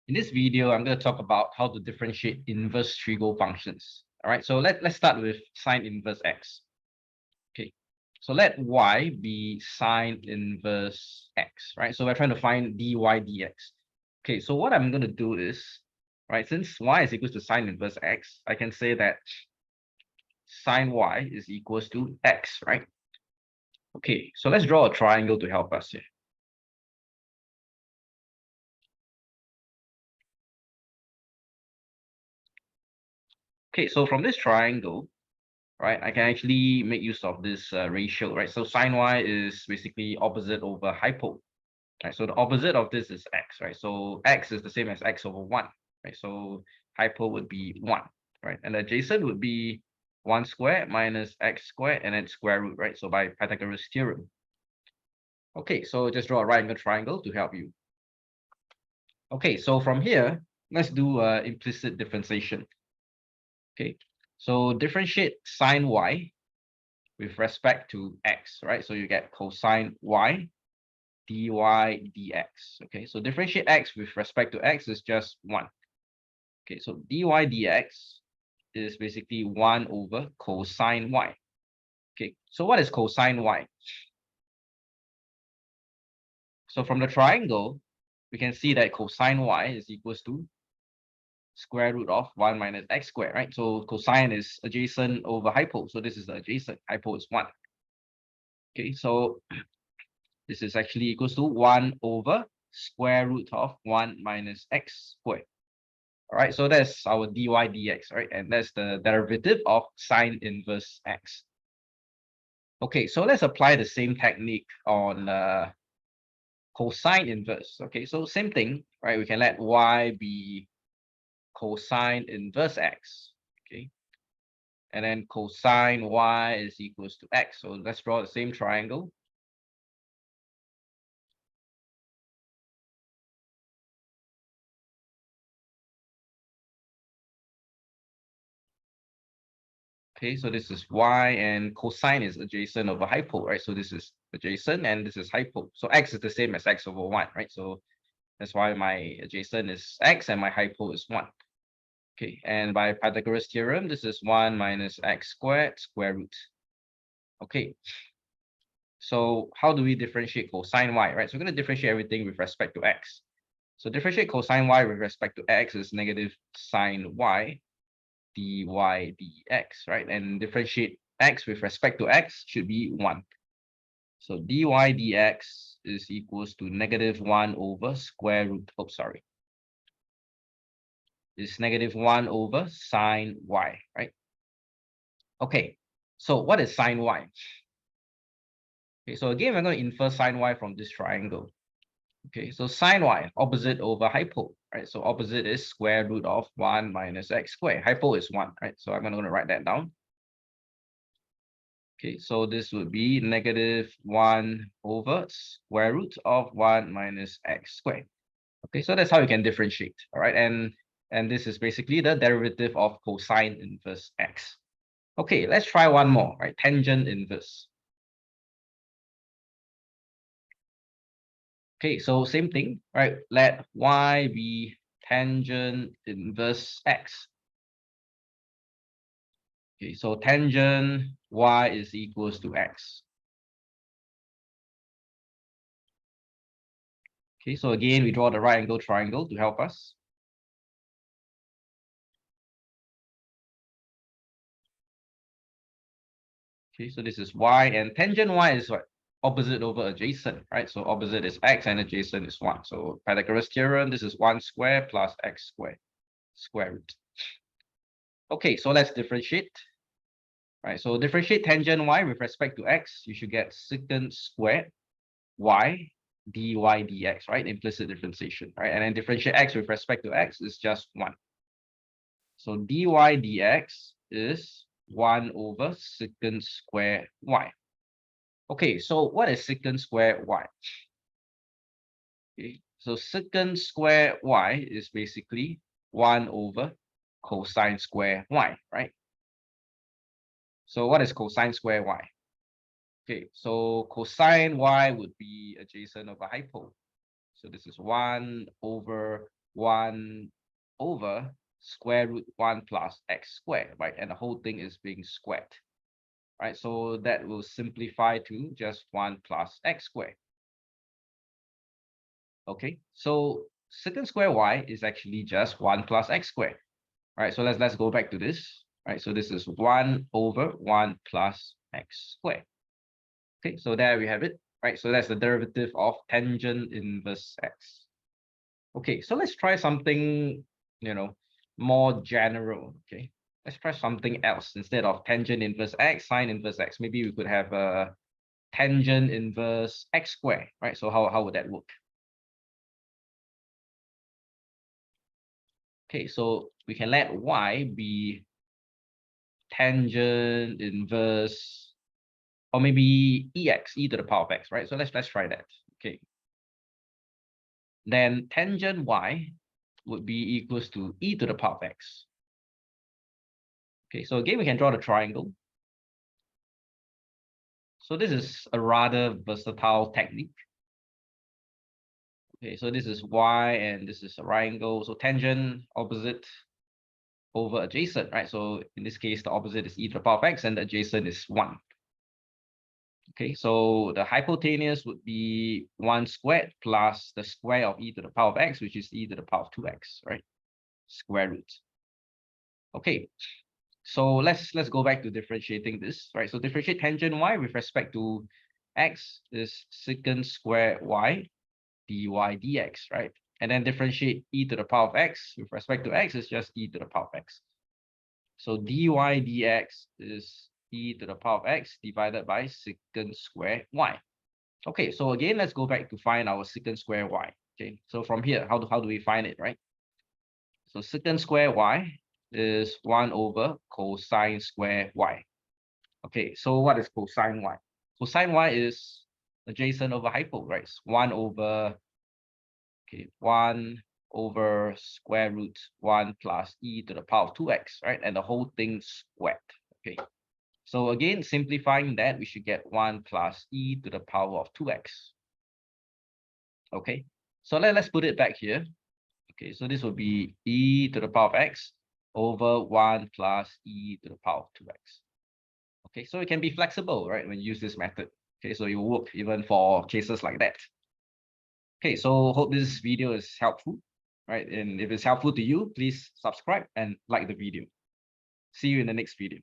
In this video, I'm going to talk about how to differentiate inverse trigo functions. All right, so let's start with sine inverse x. Okay, so let y be sine inverse x, right? So we're trying to find dy dx. Okay, so what I'm going to do is, right, since y is equals to sine inverse x, I can say that sine y is equals to x, right? Okay, so let's draw a triangle to help us here. Okay, so from this triangle, right, I can actually make use of this ratio, right? So sine y is basically opposite over hypo, right? So the opposite of this is x, right? So x is the same as x over 1, right? So hypo would be 1, right? And adjacent would be 1 squared minus x squared and then square root, right? So by Pythagoras theorem. Okay, so just draw a right angle triangle to help you. Okay, so from here, let's do implicit differentiation. Okay, so differentiate sine y with respect to x, right? So you get cosine y dy dx. Okay, so differentiate x with respect to x is just 1. Okay, so dy dx is basically 1 over cosine y. Okay, so what is cosine y? So from the triangle, we can see that cosine y is equals to square root of 1 minus x squared, right? So cosine is adjacent over hypo. So this is the adjacent. Hypo is 1. Okay, so this is actually equals to 1 over square root of 1 minus x squared. All right, so that's our dy dx, right? And that's the derivative of sine inverse x. Okay, so let's apply the same technique on cosine inverse. Okay, so same thing, right? We can let y be cosine inverse x. Okay, and then cosine y is equals to x. So let's draw the same triangle. Okay, so this is y and cosine is adjacent over hypo, right? So this is adjacent and this is hypo. So x is the same as x over 1, right? So that's why my adjacent is x and my hypo is 1. Okay, and by Pythagoras theorem, this is 1 minus x squared square root. Okay, so how do we differentiate cosine y, right? So we're going to differentiate everything with respect to x. So differentiate cosine y with respect to x is negative sine y dy dx, right? And differentiate x with respect to x should be 1. So dy dx is equals to negative 1 over square root, oh, sorry. Is negative 1 over sine y, right? Okay, so what is sine y? Okay, so again, we're going to infer sine y from this triangle. Okay, so sine y, opposite over hypo, right? So opposite is square root of 1 minus x squared. Hypo is 1, right? So I'm going to write that down. Okay, so this would be negative 1 over square root of 1 minus x squared. Okay, so that's how you can differentiate, all right? And this is basically the derivative of cosine inverse x. Okay, let's try one more, right? Tangent inverse. Okay, so same thing, right? Let y be tangent inverse x. Okay, so tangent y is equals to x. Okay, so again, we draw the right angle triangle to help us. Okay, so this is y, and tangent y is what? Opposite over adjacent, right? So opposite is x and adjacent is 1. So Pythagoras theorem, this is 1 squared plus x squared, square root. Okay, so let's differentiate. Right, so differentiate tangent y with respect to x, you should get secant squared y dy dx, right? Implicit differentiation, right? And then differentiate x with respect to x is just 1. So dy dx is 1 over secant square y. Okay, so what is secant square y? Okay, so secant square y is basically 1 over cosine square y, right? So what is cosine square y? Okay, so cosine y would be adjacent over hypo. So this is 1 over 1 over square root 1 plus x squared, right? And the whole thing is being squared, right? So that will simplify to just 1 plus x squared. Okay, so secant square y is actually just 1 plus x squared. Right, so let's go back to this. Right, so this is 1 over 1 plus x squared. Okay, so there we have it. Right, so that's the derivative of tangent inverse x. Okay, so let's try something, more general. Okay, let's try something else instead of tangent inverse x, sine inverse x. Maybe we could have a tangent inverse x squared. Right, so how would that work? Okay, so we can let y be tangent inverse, or maybe ex, e to the power of x, right? So let's try that. Okay. Then tangent y would be equals to e to the power of x. Okay, so again, we can draw the triangle. So this is a rather versatile technique. Okay, so this is y and this is a triangle. So tangent, opposite over adjacent, right? So in this case, the opposite is e to the power of x and the adjacent is 1. Okay, so the hypotenuse would be 1 squared plus the square of e to the power of x, which is e to the power of 2x, right? Square root. Okay, so let's go back to differentiating this, right? So differentiate tangent y with respect to x is secant square y dy dx, right? And then differentiate e to the power of x with respect to x is just e to the power of x. So dy dx is e to the power of x divided by secant square y. Okay, so again, let's go back to find our secant square y. Okay, so from here, how do we find it, right? So secant square y is 1 over cosine square y. Okay, so what is cosine y? Cosine y is adjacent over hypo, right? It's 1 over, okay, 1 over square root 1 plus e to the power of 2x, right? And the whole thing squared. Okay, so again, simplifying that, we should get 1 plus e to the power of 2x. Okay, so let's put it back here. Okay, so this will be e to the power of x over 1 plus e to the power of 2x. Okay, so it can be flexible, right, when you use this method. Okay, so it will work even for cases like that. Okay, so hope this video is helpful, right? And if it's helpful to you, please subscribe and like the video. See you in the next video.